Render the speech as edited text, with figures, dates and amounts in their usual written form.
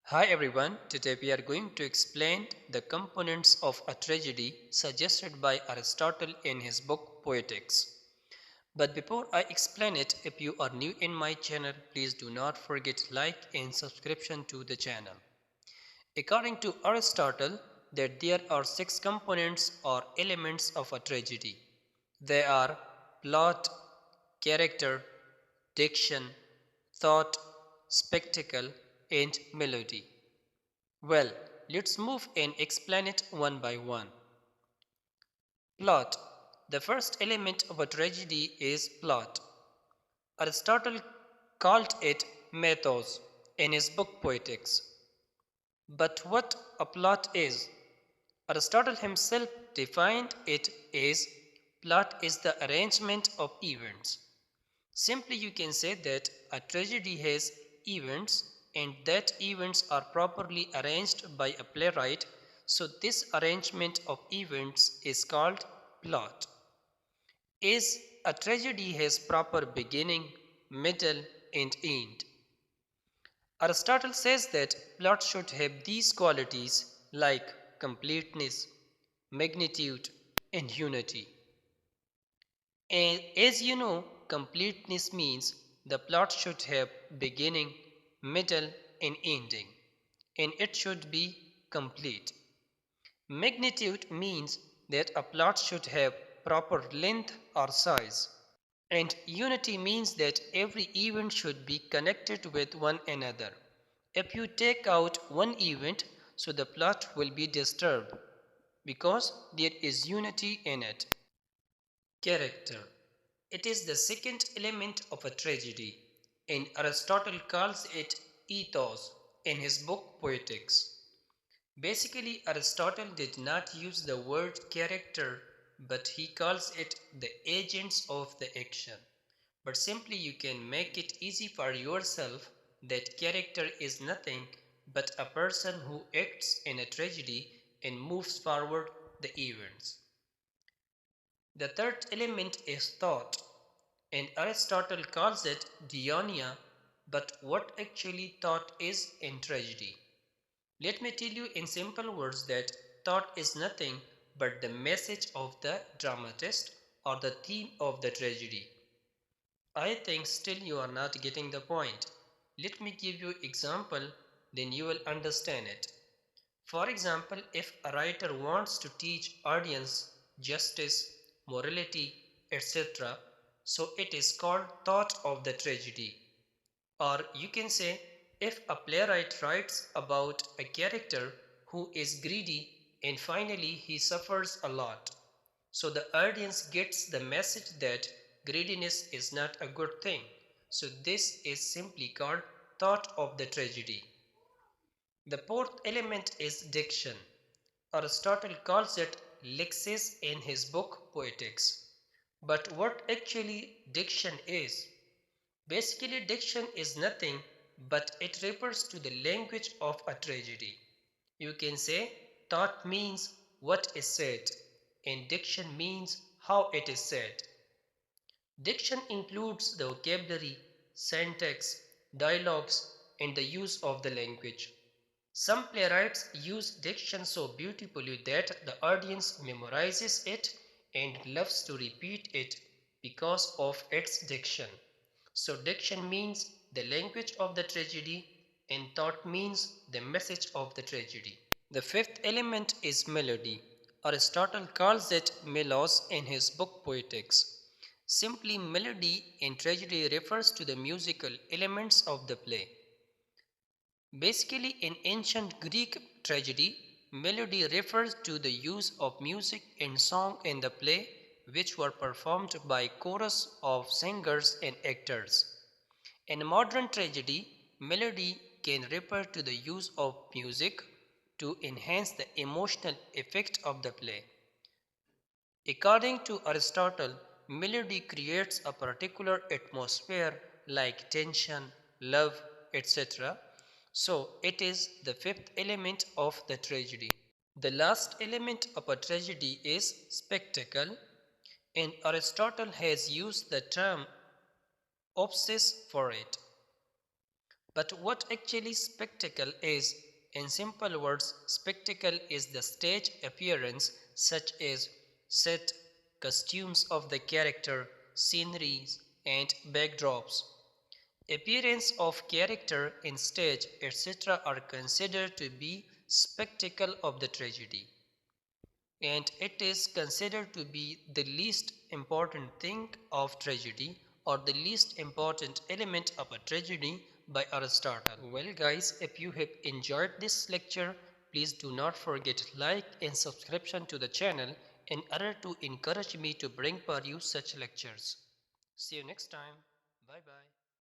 Hi everyone, today we are going to explain the components of a tragedy suggested by Aristotle in his book Poetics. But before I explain it, if you are new in my channel, please do not forget like and subscription to the channel. According to Aristotle, that there are 6 components or elements of a tragedy. They are plot, character, diction, thought, spectacle, and melody. Well, let's move and explain it one by one. Plot. The first element of a tragedy is plot. Aristotle called it mythos in his book Poetics. But what a plot is? Aristotle himself defined it as plot is the arrangement of events. Simply you can say that a tragedy has events and that events are properly arranged by a playwright, so this arrangement of events is called plot. As a tragedy has proper beginning, middle and end. Aristotle says that plot should have these qualities like completeness, magnitude and unity. And as you know, completeness means the plot should have beginning, middle, and ending, and it should be complete. Magnitude means that a plot should have proper length or size. And unity means that every event should be connected with one another. If you take out one event, so the plot will be disturbed because there is unity in it. Character. It is the second element of a tragedy, and Aristotle calls it ethos in his book Poetics. Basically, Aristotle did not use the word character, but he calls it the agents of the action. But simply you can make it easy for yourself that character is nothing but a person who acts in a tragedy and moves forward the events. The third element is thought, and Aristotle calls it dionyia, but what actually thought is in tragedy? Let me tell you in simple words that thought is nothing but the message of the dramatist or the theme of the tragedy. I think still you are not getting the point. Let me give you example, then you will understand it. For example, if a writer wants to teach audience justice, morality, etc., so it is called thought of the tragedy. Or you can say, if a playwright writes about a character who is greedy and finally he suffers a lot, so the audience gets the message that greediness is not a good thing. So this is simply called thought of the tragedy. The fourth element is diction. Aristotle calls it lexis in his book Poetics. But what actually diction is? Basically, diction is nothing but it refers to the language of a tragedy. You can say thought means what is said, and diction means how it is said. Diction includes the vocabulary, syntax, dialogues, and the use of the language. Some playwrights use diction so beautifully that the audience memorizes it and loves to repeat it because of its diction. So, diction means the language of the tragedy, and thought means the message of the tragedy. The fifth element is melody. Aristotle calls it melos in his book Poetics. Simply, melody in tragedy refers to the musical elements of the play. Basically, in ancient Greek tragedy, melody refers to the use of music and song in the play, which were performed by chorus of singers and actors. In modern tragedy, melody can refer to the use of music to enhance the emotional effect of the play. According to Aristotle, melody creates a particular atmosphere like tension, love, etc. So, it is the fifth element of the tragedy. The last element of a tragedy is spectacle, and Aristotle has used the term opsis for it. But what actually spectacle is? In simple words, spectacle is the stage appearance such as set, costumes of the character, sceneries, and backdrops. Appearance of character in stage, etc. are considered to be spectacle of the tragedy, and it is considered to be the least important thing of tragedy or the least important element of a tragedy by Aristotle. Well guys, if you have enjoyed this lecture, please do not forget like and subscription to the channel in order to encourage me to bring for you such lectures. See you next time. Bye bye.